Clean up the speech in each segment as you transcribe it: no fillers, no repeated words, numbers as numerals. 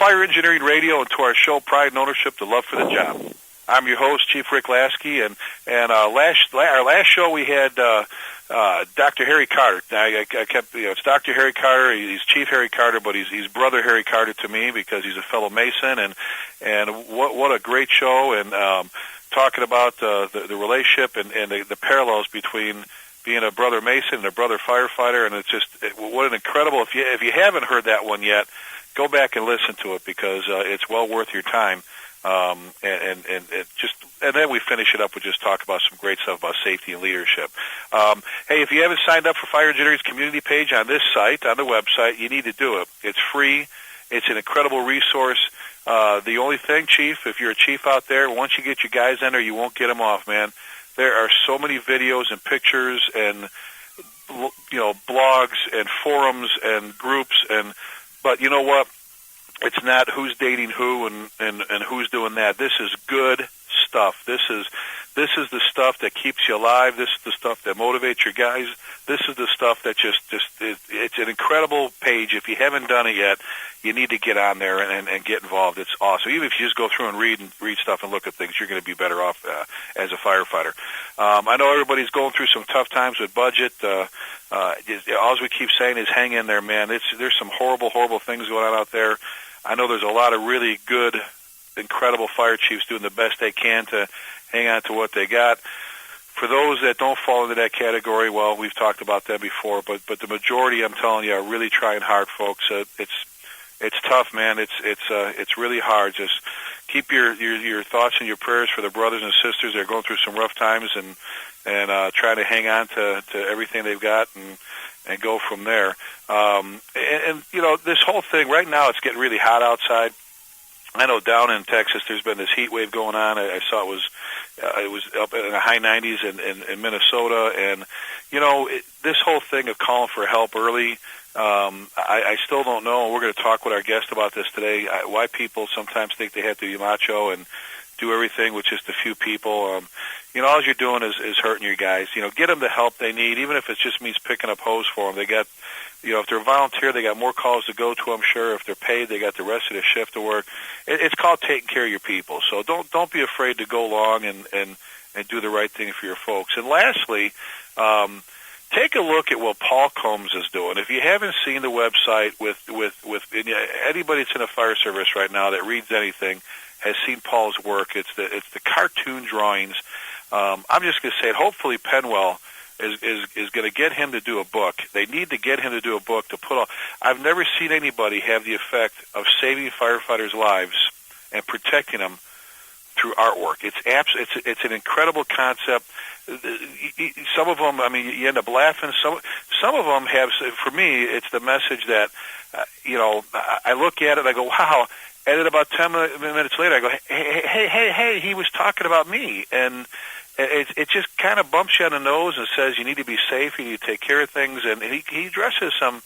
Fire Engineering Radio and to our show, Pride and Ownership, the Love for the Job. I'm your host, Chief Rick Lasky, and our last show we had Dr. Harry Carter. I kept, it's Dr. Harry Carter. He's Chief Harry Carter, but he's Brother Harry Carter to me because he's a fellow Mason, and what a great show, and talking about the relationship and the parallels between being a brother Mason and a brother firefighter, and it's just what an incredible. If you haven't heard that one yet, go back and listen to it because it's well worth your time. And then we finish it up with just talk about some great stuff about safety and leadership. Hey, if you haven't signed up for Fire Engineering's community page on this site, on the website, you need to do it. It's free. It's an incredible resource. The only thing, Chief, if you're a chief out there, once you get your guys in there, you won't get them off, man. There are so many videos and pictures and blogs and forums and groups, but you know what? It's not who's dating who and who's doing that. This is good stuff. This is the stuff that keeps you alive. This is the stuff that motivates your guys. This is the stuff that it's an incredible page. If you haven't done it yet, you need to get on there and get involved. It's awesome. Even if you just go through and read stuff and look at things, you're going to be better off as a firefighter. I know everybody's going through some tough times with budget. All we keep saying is hang in there, man. There's some horrible things going on out there. I know there's a lot of really good, incredible fire chiefs doing the best they can to hang on to what they got. For those that don't fall into that category, well, we've talked about that before, but the majority, I'm telling you, are really trying hard, folks. It's tough, man. It's really hard. Just keep your thoughts and your prayers for the brothers and sisters that are going through some rough times and trying to hang on to everything they've got and go from there. And this whole thing right now, it's getting really hot outside. I know down in Texas there's been this heat wave going on. I saw it was up in the high 90s in Minnesota, and this whole thing of calling for help early. I still don't know. We're going to talk with our guest about this today. Why people sometimes think they have to be macho and do everything with just a few people. All you're doing is hurting your guys. Get them the help they need, even if it just means picking up hose for them. They got, if they're volunteer, they got more calls to go to, I'm sure. If they're paid, they got the rest of the shift to work. It's called taking care of your people. So don't be afraid to go along and do the right thing for your folks. And lastly, take a look at what Paul Combs is doing. If you haven't seen the website with anybody that's in the fire service right now that reads anything has seen Paul's work. It's the cartoon drawings. I'm just going to say it. Hopefully, Penwell is going to get him to do a book. They need to get him to do a book to put on. I've never seen anybody have the effect of saving firefighters' lives and protecting them through artwork. It's an incredible concept. Some of them, you end up laughing. Some of them have. For me, it's the message that I look at it and I go, wow. And then about 10 minutes later, I go, hey, he was talking about me. And it just kind of bumps you on the nose and says you need to be safe, you need to take care of things. And he addresses some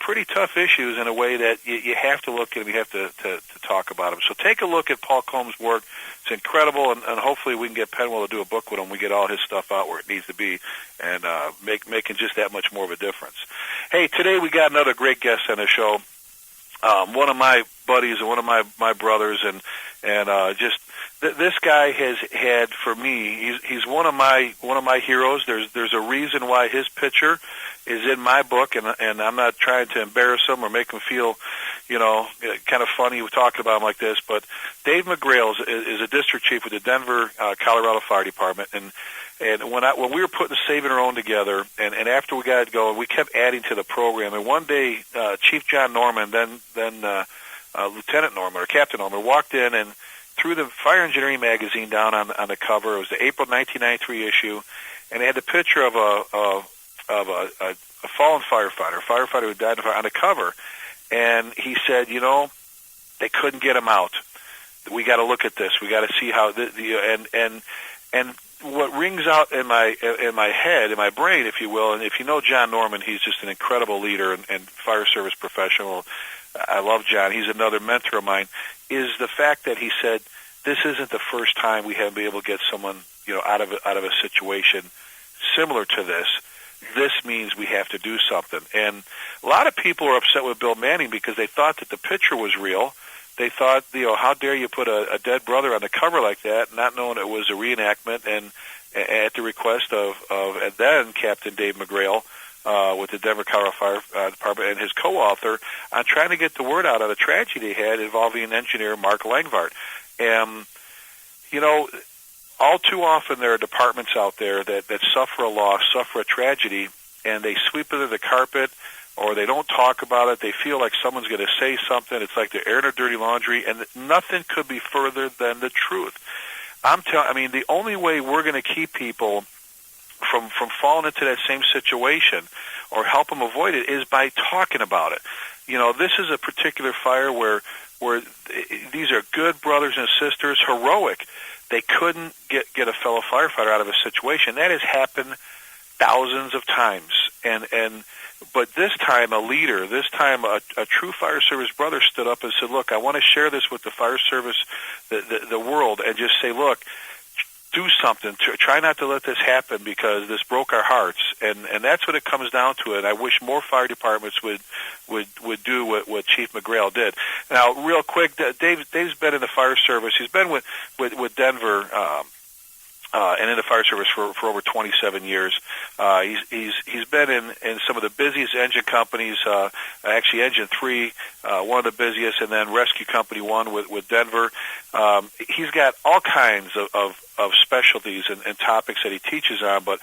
pretty tough issues in a way that you have to look at them, you have to talk about them. So take a look at Paul Combs' work. It's incredible, and hopefully we can get Penwell to do a book with him. We get all his stuff out where it needs to be and making just that much more of a difference. Hey, today we got another great guest on the show. One of my buddies and one of my brothers, and just this guy has had for me. He's one of my heroes. There's a reason why his picture is in my book, and I'm not trying to embarrass him or make him feel, kind of funny talking about him like this. But Dave McGrail is a district chief with the Denver, Colorado Fire Department, and when we were putting Saving Our Own together, and after we got it going, we kept adding to the program. And one day, Chief John Norman, then Lieutenant Norman or Captain Norman, walked in and threw the Fire Engineering magazine down on the cover. It was the April 1993 issue, and it had the picture of a fallen firefighter, a firefighter who died on the cover. And he said, they couldn't get him out. We got to look at this. We got to see how and what rings out in my head, in my brain, if you will, and if you know John Norman, he's just an incredible leader and fire service professional. I love John. He's another mentor of mine. Is the fact that he said this isn't the first time we haven't been able to get someone out of a situation similar to this. This means we have to do something. And a lot of people are upset with Bill Manning because they thought that the picture was real, they thought, how dare you put a dead brother on the cover like that, not knowing it was a reenactment, and at the request of and then Captain Dave McGrail with the Denver Colorado Fire Department and his co-author on trying to get the word out on a tragedy they had involving engineer Mark Langvart. And, all too often there are departments out there that suffer a loss, suffer a tragedy, and they sweep it under the carpet, or they don't talk about it. They feel like someone's going to say something. It's like they're airing their dirty laundry, and nothing could be further than the truth. The only way we're going to keep people from falling into that same situation or help them avoid it is by talking about it. This is a particular fire where these are good brothers and sisters, heroic. They couldn't get a fellow firefighter out of a situation. That has happened thousands of times. But this time a leader, this time a true fire service brother stood up and said, look, I want to share this with the fire service, the world, and just say, look, do something. Try not to let this happen because this broke our hearts. And that's what it comes down to. And I wish more fire departments would do what Chief McGrail did. Now, real quick, Dave's been in the fire service. He's been with Denver and in the fire service for over 27 years. He's been in some of the busiest engine companies, actually Engine 3, one of the busiest, and then Rescue Company 1 with Denver. He's got all kinds of specialties and topics that he teaches on, but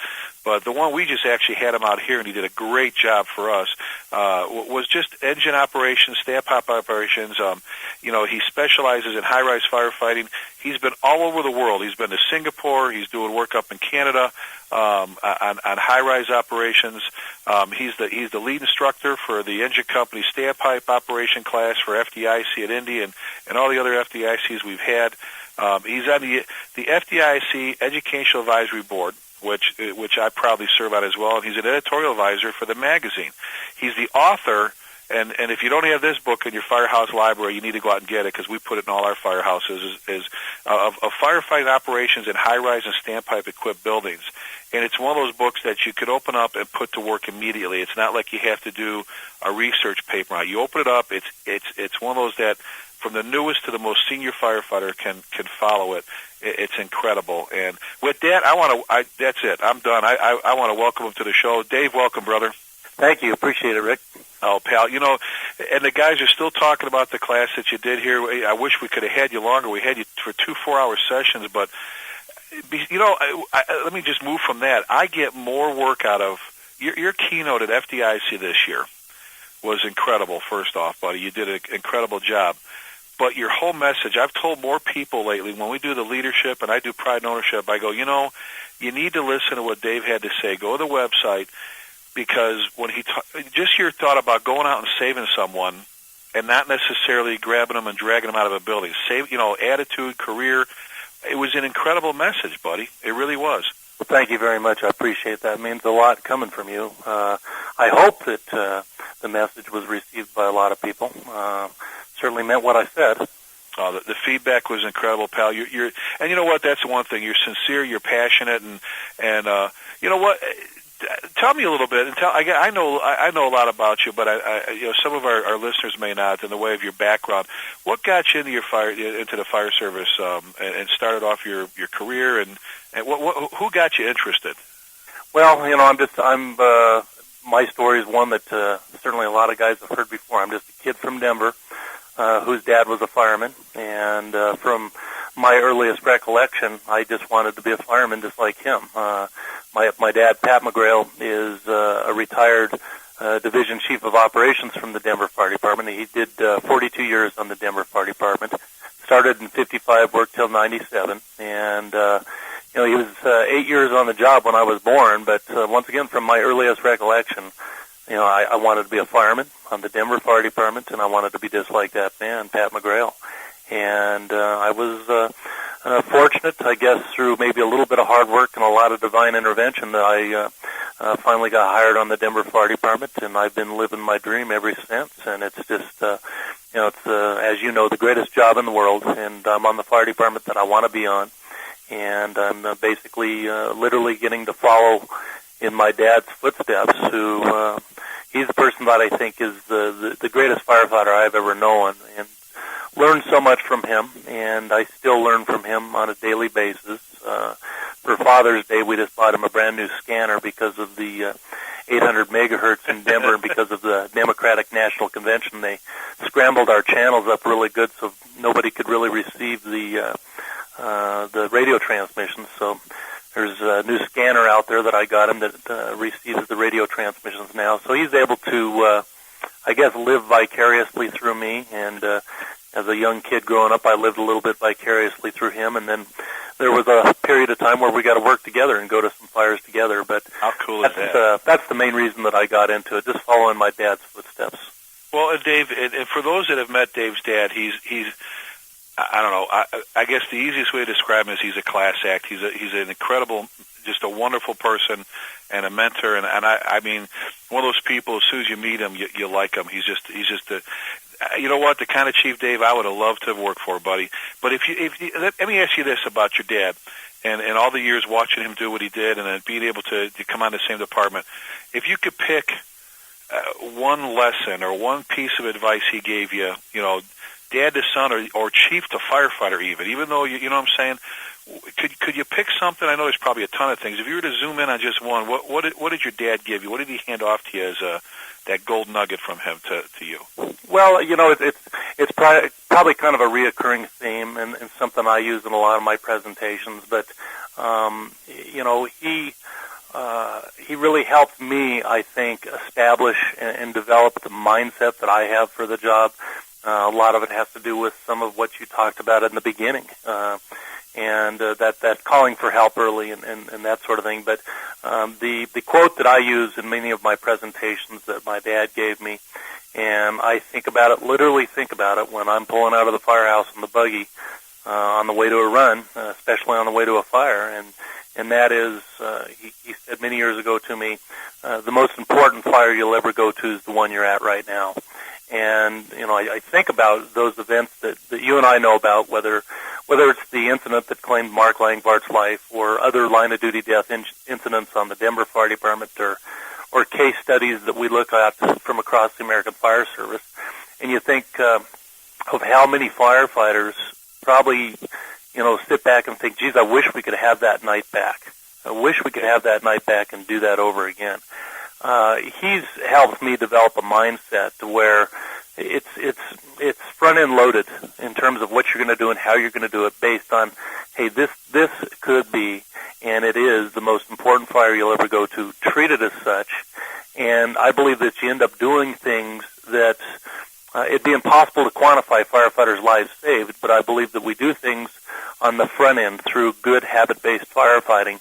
the one we just actually had him out here, and he did a great job for us, was just engine operations, standpipe operations. He specializes in high-rise firefighting. He's been all over the world. He's been to Singapore. He's doing work up in Canada on high-rise operations. He's the lead instructor for the engine company standpipe operation class for FDIC at Indy and all the other FDICs we've had. He's on the FDIC Educational Advisory Board, which I proudly serve on as well, and he's an editorial advisor for the magazine. He's the author, and if you don't have this book in your firehouse library, you need to go out and get it because we put it in all our firehouses, of firefighting operations in high-rise and standpipe equipped buildings. And it's one of those books that you could open up and put to work immediately. It's not like you have to do a research paper on it. You open it up, it's one of those that from the newest to the most senior firefighter can follow it. It's incredible. And with that, that's it. I'm done. I want to welcome him to the show. Dave, welcome, brother. Thank you. Appreciate it, Rick. Oh, pal. And the guys are still talking about the class that you did here. I wish we could have had you longer. We had you for 2 4-hour sessions, but let me just move from that. I get more work out of your keynote at FDIC this year was incredible. First off, buddy, you did an incredible job. But your whole message, I've told more people lately, when we do the leadership and I do pride and ownership, I go, you need to listen to what Dave had to say. Go to the website, because when just your thought about going out and saving someone and not necessarily grabbing them and dragging them out of a building. Attitude, career. It was an incredible message, buddy. It really was. Well, thank you very much. I appreciate that. It means a lot coming from you. I hope that the message was received by a lot of people. Certainly meant what I said. The feedback was incredible, pal. You're and you know what? That's the one thing. You're sincere. You're passionate, and you know what? Tell me a little bit. And I know a lot about you, but some of our listeners may not. In the way of your background, what got you into the fire service and started off your career, and who got you interested? Well, I'm my story is one that certainly a lot of guys have heard before. I'm just a kid from Denver whose dad was a fireman, and from my earliest recollection, I just wanted to be a fireman just like him. My dad, Pat McGrail, is a retired division chief of operations from the Denver Fire Department. He did 42 years on the Denver Fire Department. Started in '55, worked till '97, and he was 8 years on the job when I was born. But once again, from my earliest recollection, I wanted to be a fireman on the Denver Fire Department, and I wanted to be just like that man, Pat McGrail. And I was fortunate, I guess, through maybe a little bit of hard work and a lot of divine intervention that I finally got hired on the Denver Fire Department, and I've been living my dream ever since. And it's just, it's, as you know, the greatest job in the world, and I'm on the fire department that I want to be on. And I'm basically literally getting to follow in my dad's footsteps, who he's the person that I think is the greatest firefighter I've ever known. And learned so much from him, and I still learn from him on a daily basis. For Father's Day, we just bought him a brand new scanner because of the 800 megahertz in Denver, and because of the Democratic National Convention, they scrambled our channels up really good, so nobody could really receive the radio transmissions. So there's a new scanner out there that I got him that receives the radio transmissions now. So he's able to, I guess, live vicariously through me. And as a young kid growing up, I lived a little bit vicariously through him. And then there was a period of time where we got to work together and go to some fires together. But how cool is that? That's the main reason that I got into it, just following my dad's footsteps. Well, Dave, and for those that have met Dave's dad, he's I don't know. I guess the easiest way to describe him is he's a class act. He's an incredible, just a wonderful person and a mentor. And I mean, one of those people. As soon as you meet him, you like him. He's just the. You know what? The kind of Chief Dave I would have loved to have worked for, buddy. But if you let me ask you this about your dad, and all the years watching him do what he did, and then being able to come on the same department. If you could pick one lesson or one piece of advice he gave you, you know, dad to son or chief to firefighter, even though you know what I'm saying, could you pick something? I know there's probably a ton of things. If you were to zoom in on just one, what did your dad give you? What did he hand off to you as that gold nugget from him to you? Well, you know, it's probably kind of a reoccurring theme and something I use in a lot of my presentations. But you know, he really helped me, I think, establish and develop the mindset that I have for the job. A lot of it has to do with some of what you talked about in the beginning, and that calling for help early and that sort of thing. But the quote that I use in many of my presentations that my dad gave me, and I think about it, literally think about it, when I'm pulling out of the firehouse in the buggy on the way to a run, especially on the way to a fire, and that is, he said many years ago to me, the most important fire you'll ever go to is the one you're at right now. And, you know, I think about those events that you and I know about, whether it's the incident that claimed Mark Langvart's life or other line-of-duty death incidents on the Denver Fire Department or case studies that we look at from across the American Fire Service. And you think of how many firefighters probably, you know, sit back and think, geez, I wish we could have that night back. I wish we could have that night back and do that over again. He's helped me develop a mindset to where it's front end loaded in terms of what you're going to do and how you're going to do it, based on, hey, this could be, and it is, the most important fire you'll ever go to. Treat it as such, and I believe that you end up doing things that it'd be impossible to quantify firefighters' lives saved, but I believe that we do things on the front end through good habit-based firefighting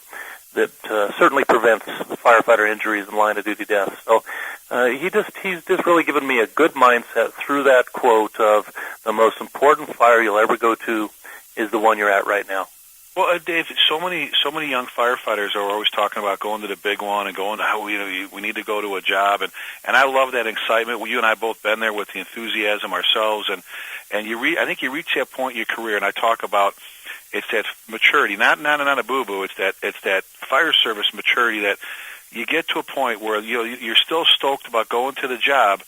that certainly prevents firefighter injuries and line-of-duty deaths. So he's just really given me a good mindset through that quote of the most important fire you'll ever go to is the one you're at right now. Well, Dave, so many young firefighters are always talking about going to the big one and going to how we need to go to a job, and I love that excitement. Well, you and I both been there with the enthusiasm ourselves, and I think you reach that point in your career, and I talk about. It's that maturity, not a boo-boo. It's that fire service maturity that you get to a point where you're still stoked about going to the job,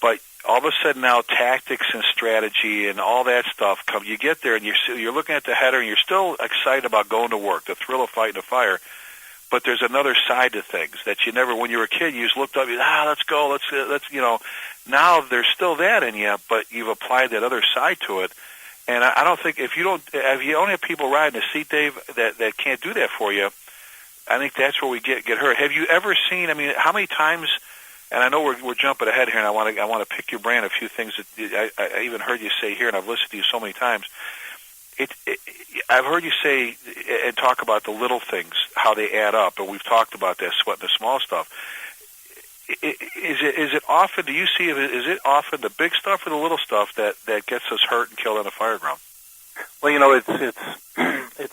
but all of a sudden now tactics and strategy and all that stuff come. You get there and you're looking at the header and you're still excited about going to work, the thrill of fighting a fire. But there's another side to things that you never. When you were a kid, you just looked up. Let's go. Let's you know. Now there's still that in you, but you've applied that other side to it. And I don't think if you only have people riding the seat, Dave, that can't do that for you, I think that's where we get hurt. Have you ever seen? I mean, how many times? And I know we're jumping ahead here, and I want to pick your brain a few things that I even heard you say here, and I've listened to you so many times. I've heard you say and talk about the little things, how they add up, and we've talked about that, sweating the small stuff. Is it often? Do you see? Is it often the big stuff or the little stuff that gets us hurt and killed on the fire ground? Well, you know, it's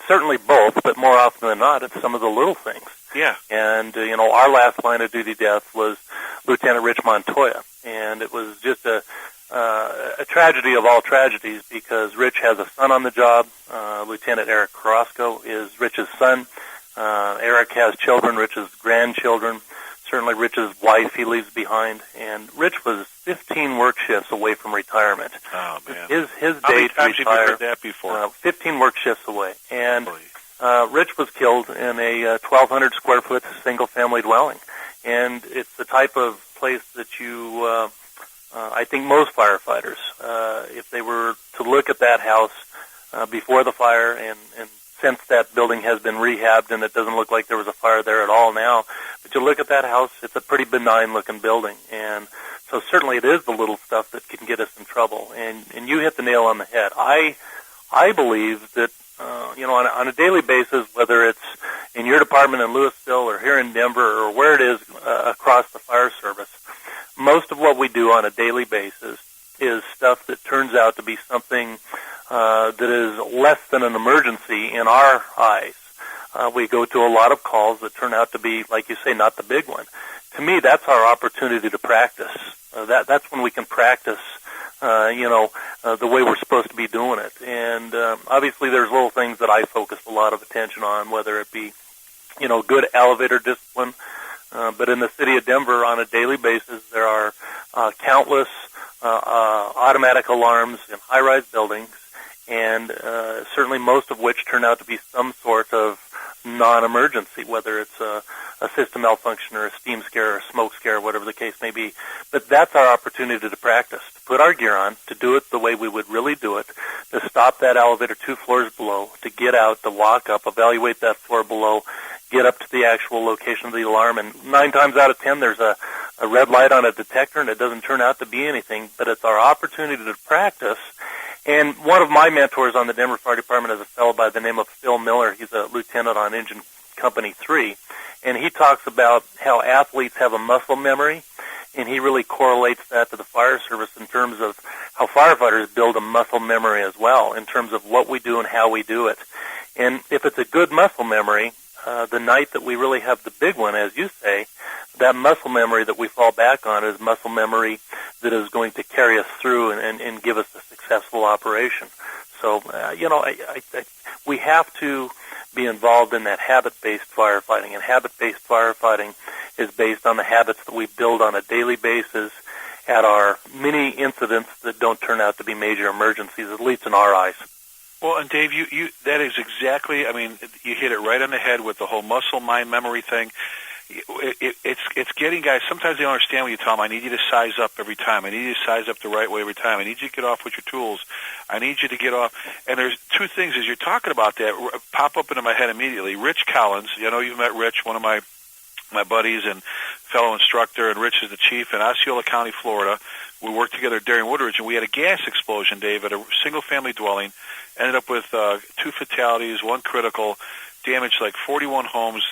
certainly both, but more often than not, it's some of the little things. Yeah. And you know, our last line of duty death was Lieutenant Rich Montoya, and it was just a tragedy of all tragedies because Rich has a son on the job. Lieutenant Eric Carrasco is Rich's son. Eric has children, Rich's grandchildren. certainly Rich's wife he leaves behind, and Rich was 15 work shifts away from retirement. Oh, man. His How day many to times have you retire, heard that before? 15 work shifts away. And Rich was killed in a 1,200 square foot single family dwelling. And it's the type of place that you, I think most firefighters, if they were to look at that house before the fire, and since that building has been rehabbed and it doesn't look like there was a fire there at all now, but you look at that house, it's a pretty benign looking building. And so certainly it is the little stuff that can get us in trouble. And you hit the nail on the head. I believe that, on a daily basis, whether it's in your department in Louisville or here in Denver or where it is across the fire service, most of what we do on a daily basis is stuff that turns out to be something that is less than an emergency in our eyes. We go to a lot of calls that turn out to be, like you say, not the big one. To me, that's our opportunity to practice. That's when we can practice, the way we're supposed to be doing it. And obviously there's little things that I focus a lot of attention on, whether it be, good elevator discipline. But in the city of Denver, on a daily basis, there are countless automatic alarms in high-rise buildings, and certainly most of which turn out to be some sort of non-emergency, whether it's a system malfunction or a steam scare or a smoke scare, whatever the case may be. But that's our opportunity to practice, to put our gear on, to do it the way we would really do it, to stop that elevator 2 floors below, to get out, to walk up, evaluate that floor below, get up to the actual location of the alarm, and 9 times out of 10 there's a red light on a detector and it doesn't turn out to be anything, but it's our opportunity to practice. And one of my mentors on the Denver Fire Department is a fellow by the name of Phil Miller. He's a lieutenant on Engine Company 3, and he talks about how athletes have a muscle memory, and he really correlates that to the fire service in terms of how firefighters build a muscle memory as well, in terms of what we do and how we do it. And if it's a good muscle memory, the night that we really have the big one, as you say, that muscle memory that we fall back on is muscle memory that is going to carry us through and give us a successful operation. So, we have to be involved in that habit-based firefighting, and habit-based firefighting is based on the habits that we build on a daily basis at our mini incidents that don't turn out to be major emergencies, at least in our eyes. Well, and Dave, you that is exactly, you hit it right on the head with the whole muscle mind memory thing. It's getting guys, sometimes they don't understand when you tell them, I need you to size up every time. I need you to size up the right way every time. I need you to get off with your tools. I need you to get off. And there's 2 things as you're talking about that pop up into my head immediately. Rich Collins, you've met Rich, one of my buddies and fellow instructor, and Rich is the chief in Osceola County, Florida. We worked together at Darien Woodridge, and we had a gas explosion, Dave, at a single-family dwelling. Ended up with 2 fatalities, 1 critical, damaged like 41 homes,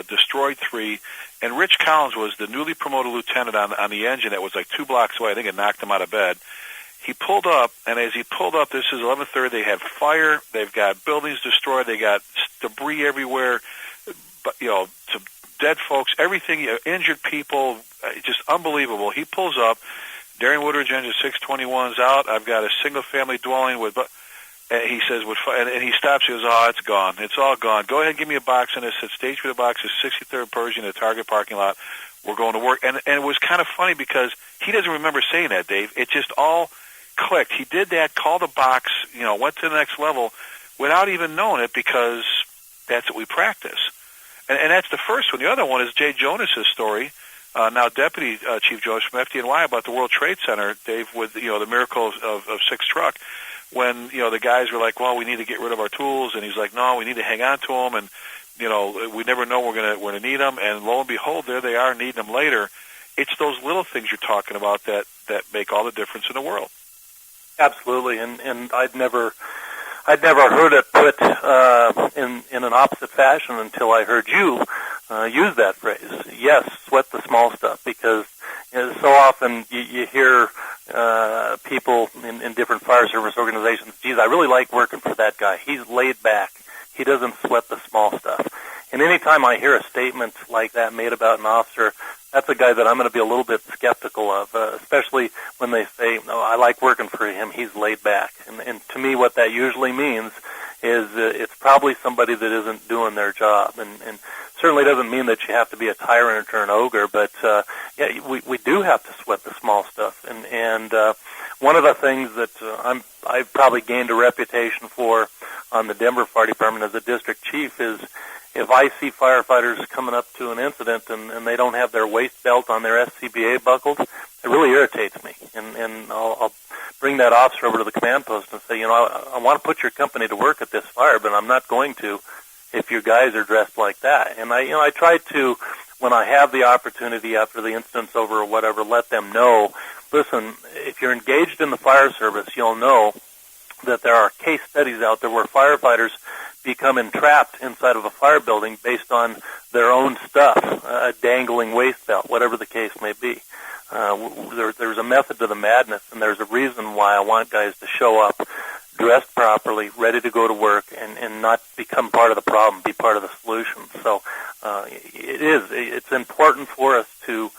destroyed 3. And Rich Collins was the newly promoted lieutenant on the engine that was like 2 blocks away. I think it knocked him out of bed. He pulled up, and as he pulled up, this is 11:30, they had fire, they've got buildings destroyed, they got debris everywhere, some dead folks, everything, injured people, just unbelievable. He pulls up, Darien Woodridge engine 621's out, I've got a single-family dwelling with... And he says, and he stops. He goes, it's gone. It's all gone. Go ahead and give me a box on this. It stage for the box is 63rd Pershing in the Target parking lot. We're going to work. And it was kind of funny because he doesn't remember saying that, Dave. It just all clicked. He did that, called a box, went to the next level without even knowing it, because that's what we practice. And that's the first one. The other one is Jay Jonas's story. Now Deputy Chief Jonas from FDNY, about the World Trade Center, Dave, with the miracle of 6 truck. When, the guys were like, well, we need to get rid of our tools, and he's like, no, we need to hang on to them, and, we never know we're going to need them, and lo and behold, there they are, needing them later. It's those little things you're talking about that make all the difference in the world. Absolutely, and I'd never heard it put in an opposite fashion until I heard you use that phrase. Yes, sweat the small stuff, because so often you hear people in different fire service organizations, geez, I really like working for that guy. He's laid back. He doesn't sweat the small stuff. And anytime I hear a statement like that made about an officer, that's a guy that I'm going to be a little bit skeptical of, especially when they say, I like working for him, he's laid back. And to me, what that usually means is it's probably somebody that isn't doing their job. And certainly doesn't mean that you have to be a tyrant or an ogre, but yeah, we do have to sweat the small stuff. And one of the things that I've probably gained a reputation for on the Denver Fire Department as a district chief is if I see firefighters coming up to an incident and they don't have their waist belt on their SCBA buckled, it really irritates me. And I'll bring that officer over to the command post and say, I want to put your company to work at this fire, but I'm not going to if your guys are dressed like that. And I try to, when I have the opportunity after the incident's over or whatever, let them know, listen, if you're engaged in the fire service, you'll know that there are case studies out there where firefighters become entrapped inside of a fire building based on their own stuff, a dangling waist belt, whatever the case may be. There's a method to the madness, and there's a reason why I want guys to show up dressed properly, ready to go to work, and not become part of the problem, be part of the solution. So it's important for us to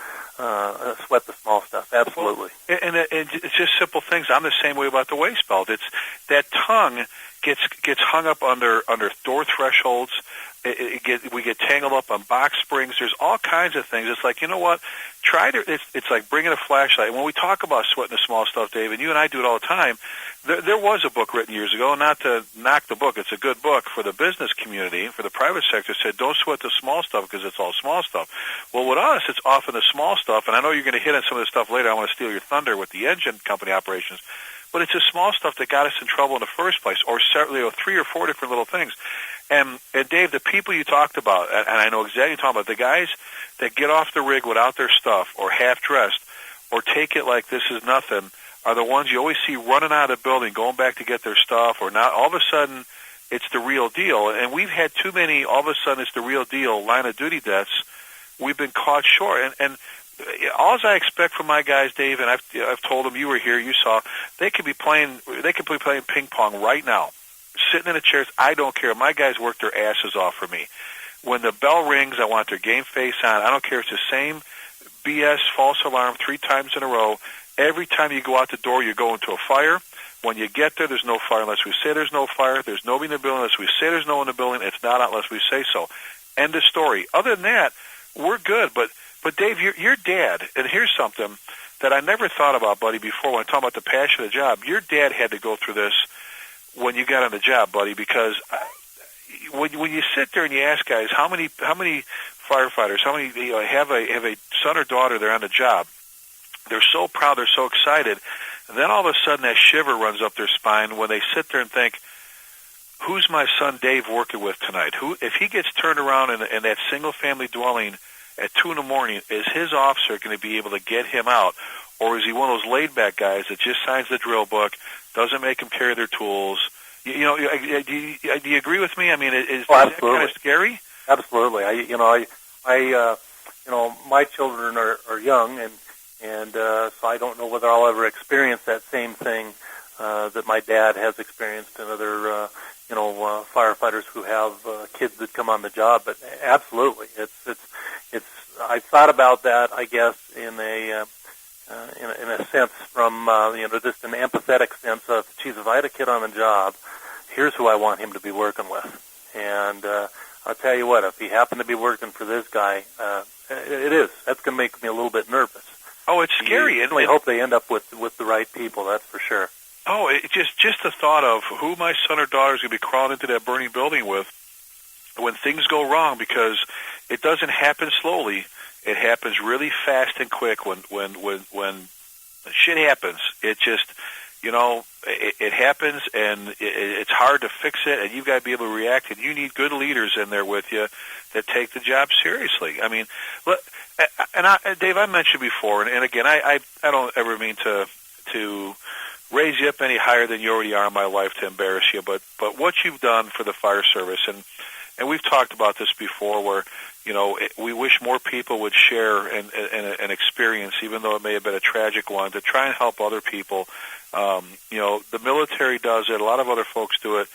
sweat the small stuff, absolutely. Well, and it's just simple things. I'm the same way about the waist belt. It's that tongue gets hung up under door thresholds. We get tangled up on box springs. There's all kinds of things. It's like, you know what? It's like bringing a flashlight. When we talk about sweating the small stuff, Dave, and you and I do it all the time, there was a book written years ago, not to knock the book. It's a good book for the business community, for the private sector. Said, don't sweat the small stuff because it's all small stuff. Well, with us, it's often the small stuff, and I know you're going to hit on some of this stuff later. I want to steal your thunder with the engine company operations. But it's the small stuff that got us in trouble in the first place, or certainly 3 or 4 different little things. And Dave, the people you talked about, and I know exactly what you're talking about, the guys that get off the rig without their stuff or half-dressed or take it like this is nothing are the ones you always see running out of the building, going back to get their stuff, or not. All of a sudden, it's the real deal. And we've had too many, all of a sudden, it's the real deal line-of-duty deaths. We've been caught short. And all I expect from my guys, Dave, and I've told them, you were here, you saw, they could be playing ping pong right now, sitting in the chairs. I don't care. My guys work their asses off for me. When the bell rings, I want their game face on. I don't care if it's the same BS false alarm 3 times in a row. Every time you go out the door, you go into a fire. When you get there, there's no fire unless we say there's no fire. There's nobody in the building unless we say there's no one in the building. It's not unless we say so. End of story. Other than that, we're good. But Dave, your dad, and here's something that I never thought about, buddy, before when I talk about the passion of the job. Your dad had to go through this when you got on the job, buddy, because when you sit there and you ask guys how many firefighters, how many have a son or daughter they're on the job, they're so proud, they're so excited, and then all of a sudden that shiver runs up their spine when they sit there and think, who's my son Dave working with tonight? If he gets turned around in that single-family dwelling at 2 in the morning, is his officer going to be able to get him out? Or is he one of those laid-back guys that just signs the drill book, doesn't make them carry their tools? Do you agree with me? I mean, is that kind of scary? Absolutely. My children are young, and so I don't know whether I'll ever experience that same thing that my dad has experienced and other firefighters who have kids that come on the job. But absolutely, it's. I thought about that, I guess, in a sense from just an empathetic sense of, geez, if I had a kid on the job, here's who I want him to be working with. And I'll tell you what, if he happened to be working for this guy, that's going to make me a little bit nervous. Oh, it's scary. I hope they end up with the right people, that's for sure. Oh, just the thought of who my son or daughter is going to be crawling into that burning building with when things go wrong, because it doesn't happen slowly. It happens really fast and quick when shit happens. It just, it happens, and it's hard to fix it, and you've got to be able to react, and you need good leaders in there with you that take the job seriously. I mean, Dave, I mentioned before, and again, I don't ever mean to raise you up any higher than you already are in my life to embarrass you, but what you've done for the fire service, and we've talked about this before, where we wish more people would share an experience, even though it may have been a tragic one, to try and help other people. The military does it. A lot of other folks do it.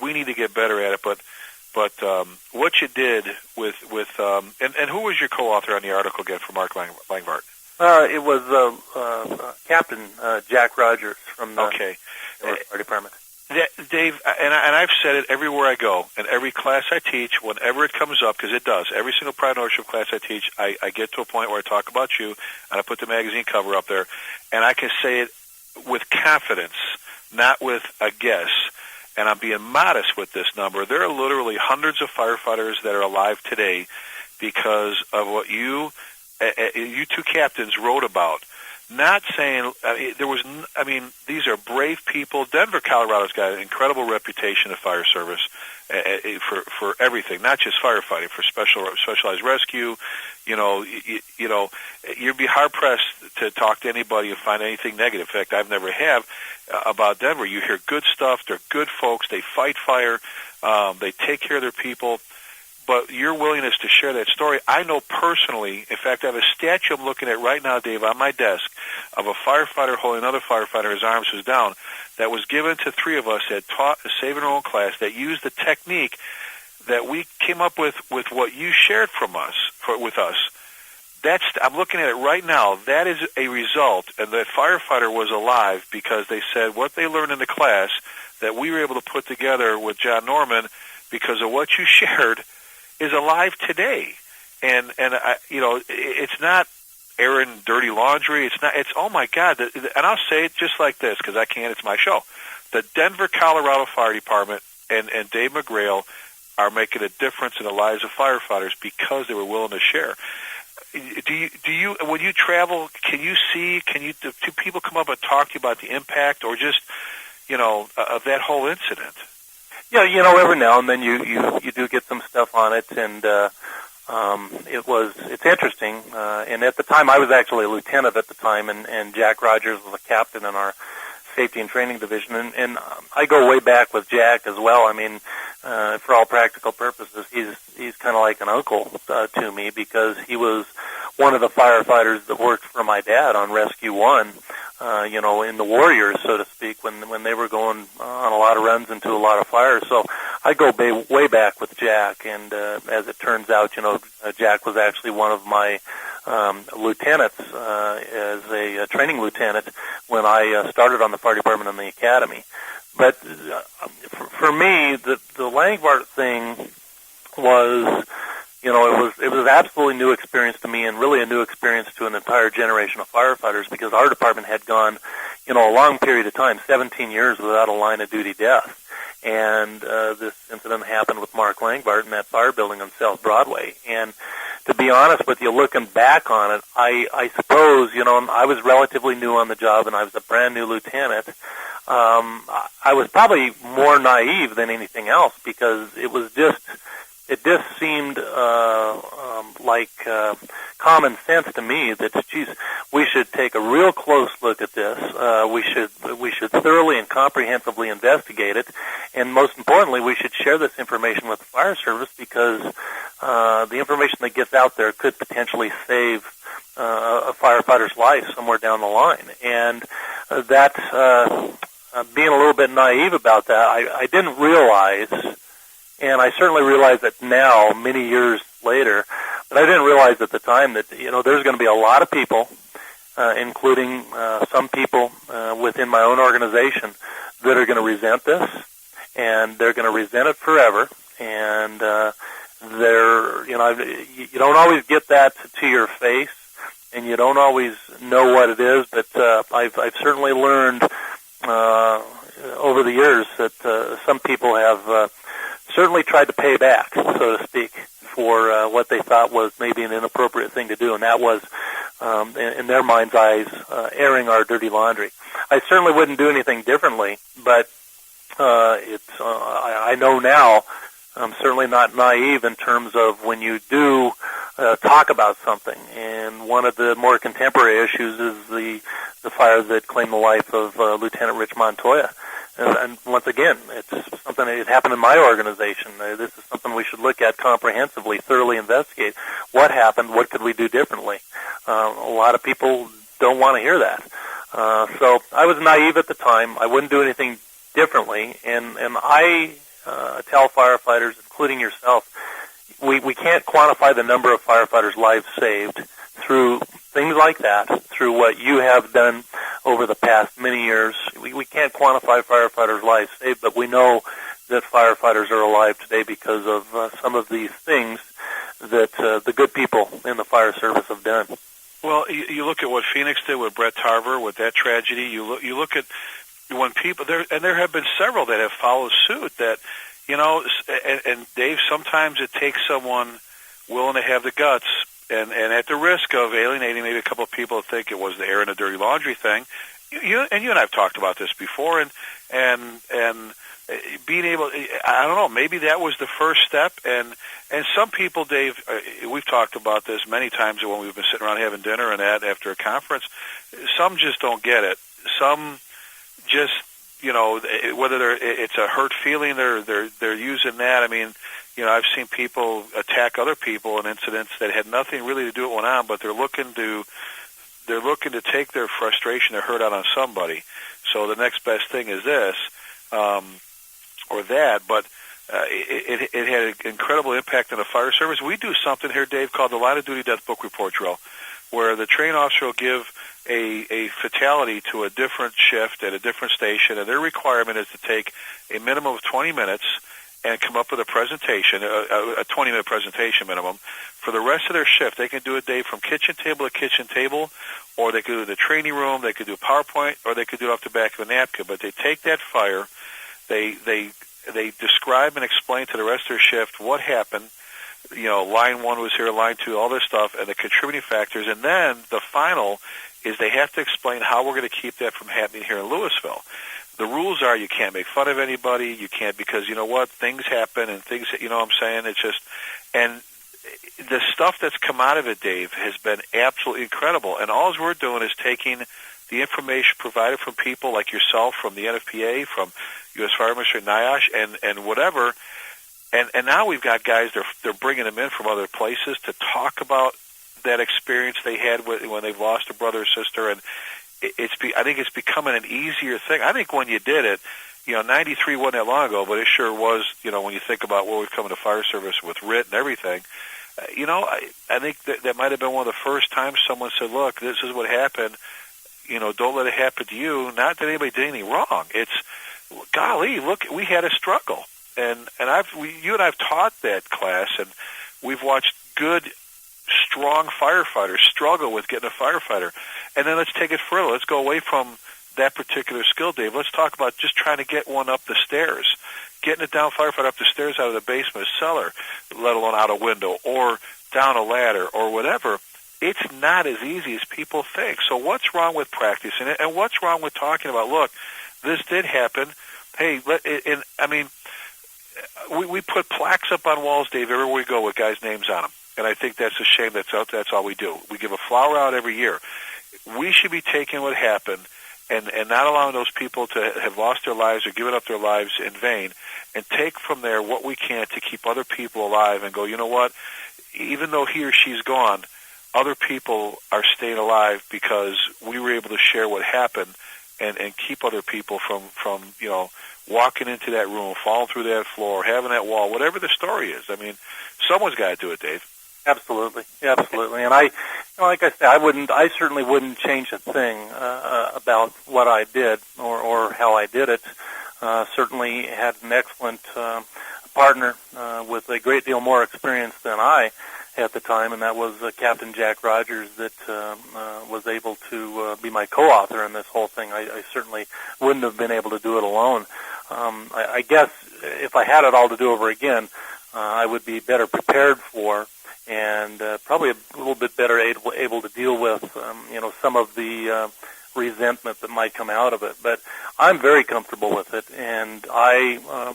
We need to get better at it. But what you did with and who was your co-author on the article again for Mark Langvart? It was Captain Jack Rogers from the Fire Department. Dave, Dave, and I've said it everywhere I go, and every class I teach, whenever it comes up, because it does. Every single pride and ownership class I teach, I get to a point where I talk about you, and I put the magazine cover up there, and I can say it with confidence, not with a guess. And I'm being modest with this number. There are literally hundreds of firefighters that are alive today because of what you two captains wrote about. Not saying these are brave people. Denver, Colorado's got an incredible reputation of fire service for everything, not just firefighting, for specialized rescue. You'd be hard pressed to talk to anybody and find anything negative. In fact, I've never have about Denver. You hear good stuff. They're good folks. They fight fire. They take care of their people. But your willingness to share that story, I know personally. In fact, I have a statue I'm looking at right now, Dave, on my desk, of a firefighter holding another firefighter. His arms was down. That was given to three of us that taught Saving Our Own class that used the technique that we came up with what you shared with us. I'm looking at it right now. That is a result, and that firefighter was alive because they said what they learned in the class that we were able to put together with John Norman because of what you shared is alive today. And it's not airing dirty laundry. It's oh my God. And I'll say it just like this because I can't. It's my show. The Denver, Colorado Fire Department and Dave McGrail are making a difference in the lives of firefighters because they were willing to share. Do you when you travel, do people come up and talk to you about the impact or just, of that whole incident? Yeah, every now and then you do get some stuff on it, and it's interesting. And at the time, I was actually a lieutenant at the time, and Jack Rogers was a captain in our safety and training division, and I go way back with Jack as well. I mean, for all practical purposes, he's kind of like an uncle to me because he was one of the firefighters that worked for my dad on Rescue 1, in the Warriors, so to speak, when they were going on a lot of runs into a lot of fires. So I go way back with Jack, and as it turns out, Jack was actually one of my lieutenants as a training lieutenant when I started on the fire department in the academy. But for me, the Langbart thing was, it was absolutely new experience to me and really a new experience to an entire generation of firefighters because our department had gone, a long period of time, 17 years without a line of duty death. And this incident happened with Mark Langbart in that fire building on South Broadway. And to be honest with you, looking back on it, I suppose, I was relatively new on the job and I was a brand new lieutenant. I was probably more naive than anything else because it just seemed like common sense to me that, we should take a real close look at this. We should thoroughly and comprehensively investigate it, and most importantly, we should share this information with the fire service because the information that gets out there could potentially save a firefighter's life somewhere down the line. And that, being a little bit naive about that, I didn't realize. And I certainly realize that now, many years later, but I didn't realize at the time that, there's going to be a lot of people, including some people within my own organization, that are going to resent this, and they're going to resent it forever. And you don't always get that to your face, and you don't always know what it is, but I've certainly learned over the years that some people have certainly tried to pay back, so to speak, for what they thought was maybe an inappropriate thing to do, and that was, in their mind's eyes, airing our dirty laundry. I certainly wouldn't do anything differently, but I know now I'm certainly not naive in terms of when you do talk about something. And one of the more contemporary issues is the fire that claimed the life of Lieutenant Rich Montoya. And once again, it's something that happened in my organization. This is something we should look at comprehensively, thoroughly investigate. What happened? What could we do differently? A lot of people don't want to hear that. So I was naive at the time. I wouldn't do anything differently. And I tell firefighters, including yourself, we can't quantify the number of firefighters' lives saved through things like that, through what you have done over the past many years we can't quantify firefighters' lives saved, but we know that firefighters are alive today because of some of these things that the good people in the fire service have done. Well, you look at what Phoenix did with Brett Tarver, with that tragedy. You look at when people there, and there have been several that have followed suit. That and Dave, sometimes it takes someone willing to have the guts, and at the risk of alienating maybe a couple of people that think it was the air and the dirty laundry thing. You and I have talked about this before, and being able, I don't know, maybe that was the first step. And some people, Dave, we've talked about this many times when we've been sitting around having dinner and that after a conference. Some just don't get it. Some just, whether it's a hurt feeling, they're using that. I mean, I've seen people attack other people in incidents that had nothing really to do with what went on, but they're looking to take their frustration or hurt out on somebody. So the next best thing is this. Or that, but it had an incredible impact on the fire service. We do something here, Dave, called the Line of Duty Death Book Report Drill, where the trained officer will give a fatality to a different shift at a different station, and their requirement is to take a minimum of 20 minutes and come up with a presentation, a 20-minute presentation minimum. For the rest of their shift, they can do it, Dave, from kitchen table to kitchen table, or they could do it in the training room, they could do PowerPoint, or they could do it off the back of a napkin. But they take that fire, they describe and explain to the rest of their shift what happened. Line 1 was here, line 2, all this stuff, and the contributing factors. And then the final is they have to explain how we're going to keep that from happening here in Louisville. The rules are you can't make fun of anybody. You can't, because you know what? Things happen and things, what I'm saying? It's just, and the stuff that's come out of it, Dave, has been absolutely incredible. And all we're doing is taking the information provided from people like yourself, from the NFPA, from U.S. Fire Ministry, NIOSH, and whatever. And now we've got guys, they're bringing them in from other places to talk about that experience they had when they've lost a brother or sister. And I think it's becoming an easier thing. I think when you did it, 93 wasn't that long ago, but it sure was, when you think about where we've come in the fire service with RIT and everything. I think that might have been one of the first times someone said, look, this is what happened. Don't let it happen to you. Not that anybody did anything wrong. It's, golly, look, we had a struggle. And you and I have taught that class, and we've watched good, strong firefighters struggle with getting a firefighter. And then let's take it further. Let's go away from that particular skill, Dave. Let's talk about just trying to get one up the stairs, getting a down firefighter up the stairs out of the basement, cellar, let alone out a window, or down a ladder, or whatever. It's not as easy as people think. So what's wrong with practicing it, and what's wrong with talking about, look, this did happen. Hey, we put plaques up on walls, Dave, everywhere we go with guys' names on them. And I think that's a shame. That's all we do. We give a flower out every year. We should be taking what happened and not allowing those people to have lost their lives or given up their lives in vain, and take from there what we can to keep other people alive and go, you know what, even though he or she's gone, other people are staying alive because we were able to share what happened and keep other people from walking into that room, falling through that floor, having that wall, whatever the story is. I mean, someone's got to do it, Dave. Absolutely. And like I said, I certainly wouldn't change a thing about what I did or how I did it. Certainly had an excellent partner with a great deal more experience than I at the time, and that was Captain Jack Rogers, that was able to be my co-author in this whole thing. I certainly wouldn't have been able to do it alone. I guess if I had it all to do over again, I would be better prepared for, and probably a little bit better able to deal with, some of the resentment that might come out of it. But I'm very comfortable with it, and I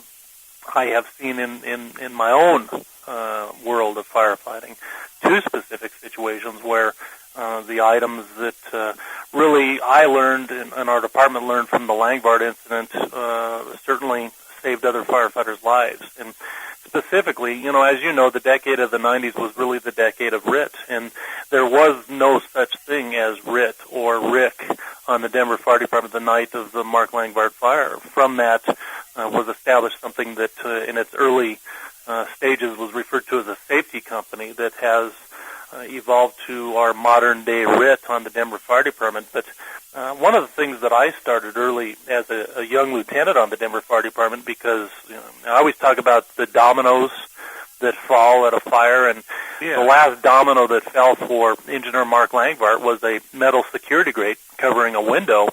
have seen in my own world of firefighting 2 specific situations where the items that really I learned and our department learned from the Langbard incident certainly saved other firefighters' lives. And specifically, as you know, the decade of the 90s was really the decade of RIT, and there was no such thing as RIT or RIC on the Denver Fire Department the night of the Mark Langbard fire. From that was established something that in its early stages was referred to as a safety company that has evolved to our modern-day RIT on the Denver Fire Department. But One of the things that I started early as a young lieutenant on the Denver Fire Department, because I always talk about the dominoes that fall at a fire, and the last domino that fell for Engineer Mark Langvart was a metal security grate covering a window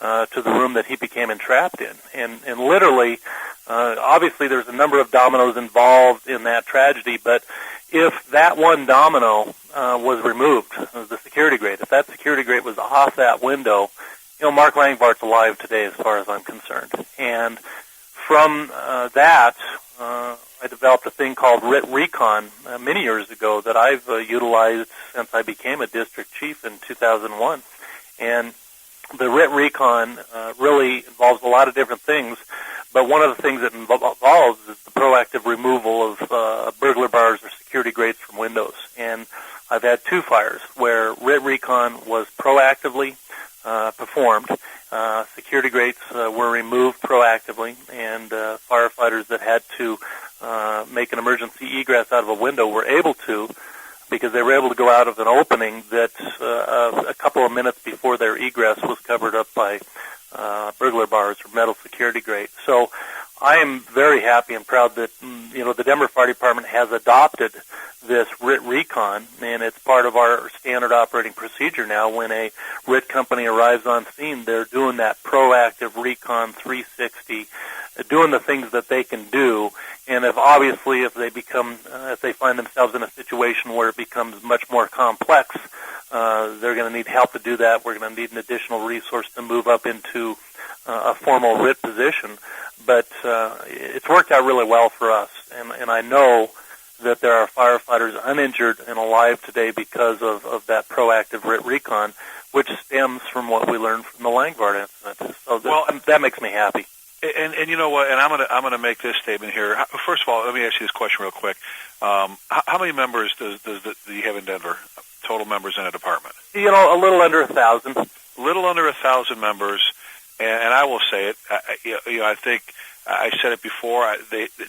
to the room that he became entrapped in. And literally, obviously there's a number of dominoes involved in that tragedy, but if that one domino was removed, the security grate, if that security grate was off that window, Mark Langvart's alive today as far as I'm concerned. And from that, I developed a thing called RIT Recon many years ago that I've utilized since I became a district chief in 2001. And the RIT Recon really involves a lot of different things, but one of the things it involves is the proactive removal of burglar bars or security grates from windows. And I've had two fires where RIT Recon was proactively performed. Security grates were removed proactively, and firefighters that had to make an emergency egress out of a window were able to, because they were able to go out of an opening that a couple of minutes before their egress was covered up by burglar bars or metal security grate. So I am very happy and proud that the Denver Fire Department has adopted this RIT Recon, and it's part of our standard operating procedure now. When a RIT company arrives on scene, they're doing that proactive Recon 360, doing the things that they can do. And if they find themselves in a situation where it becomes much more complex, they're going to need help to do that. We're going to need an additional resource to move up into a formal RIT position. But it's worked out really well for us, and I know that there are firefighters uninjured and alive today because of that proactive RIT Recon, which stems from what we learned from the Langvart incident. So that makes me happy. And you know what? And I'm gonna make this statement here. First of all, let me ask you this question real quick. How many members do you have in Denver? Total members in a department? A little under 1,000. A little under 1,000 members. And I will say it. I think I said it before.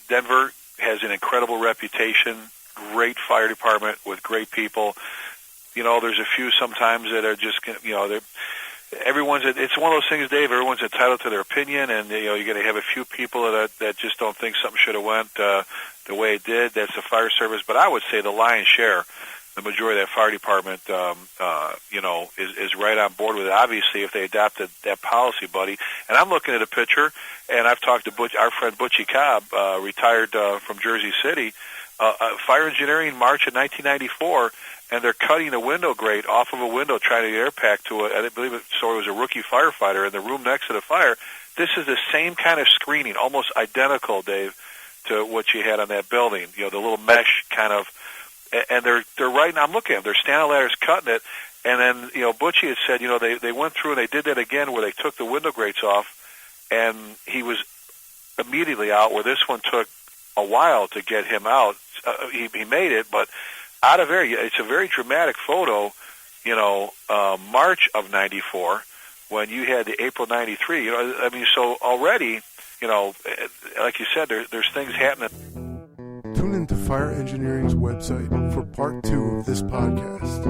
Denver has an incredible reputation. Great fire department with great people. There's a few sometimes that are just it's one of those things, Dave. Everyone's entitled to their opinion, and you're going to have a few people that just don't think something should have went the way it did. That's the fire service. But I would say the lion's share, the majority of that fire department, is right on board with it. Obviously, if they adopted that policy, buddy. And I'm looking at a picture, and I've talked to our friend Butchie Cobb, retired from Jersey City, fire engineering March of 1994, and they're cutting a window grate off of a window, trying to get air pack to it. I believe it was a rookie firefighter in the room next to the fire. This is the same kind of screening, almost identical, Dave, to what you had on that building. The little mesh kind of. And they're right now. I'm looking at them. They're standing ladders cutting it, and then Butchie had said they went through and they did that again where they took the window grates off, and he was immediately out. Where this one took a while to get him out. He made it, but out of there, it's a very dramatic photo. March of '94 when you had the April '93. So already, like you said, there's things happening. Tune into Fire Engineering's website for part 2 of this podcast.